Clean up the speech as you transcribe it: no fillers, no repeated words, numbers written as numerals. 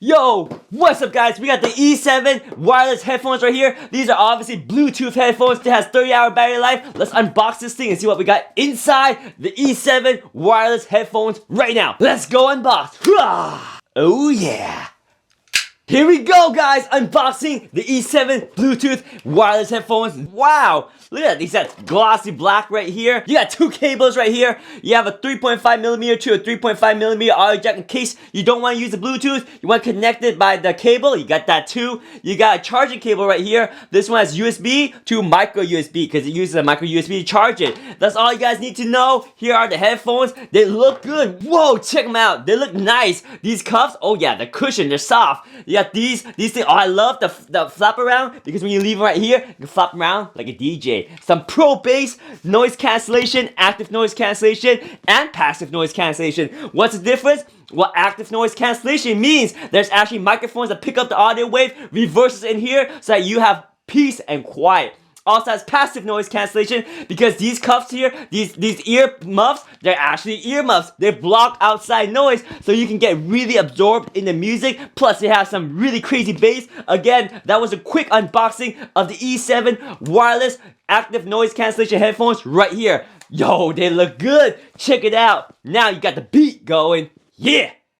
Yo, what's up guys? We got the E7 wireless headphones right here. These are obviously Bluetooth headphones. It has 30-hour battery life. Let's unbox this thing and see what we got inside the E7 wireless headphones right now. Let's go unbox. Oh yeah. Here we go guys, unboxing the E7 Bluetooth wireless headphones. Wow, look at that, these got glossy black right here. You got two cables right here. You have a 3.5mm to a 3.5mm audio jack in case you don't want to use the Bluetooth. You want to connect it by the cable, you got that too. You got a charging cable right here. This one has USB to micro USB because it uses a micro USB to charge it. That's all you guys need to know. Here are the headphones. They look good. Whoa, check them out. They look nice. These cuffs, oh yeah, the cushion, they're soft. You got these things. Oh, I love the flap around because when you leave them right here, you can flap around like a DJ. Some pro bass, noise cancellation, active noise cancellation, and passive noise cancellation. What's the difference? What active noise cancellation means, there's actually microphones that pick up the audio wave, reverses in here so that you have peace and quiet. Also has passive noise cancellation because these cuffs here, these ear muffs, they're actually ear muffs. They block outside noise so you can get really absorbed in the music. Plus they have some really crazy bass. Again, that was a quick unboxing of the E7 wireless active noise cancellation headphones right here. Yo, they look good. Check it out. Now you got the beat going. Yeah.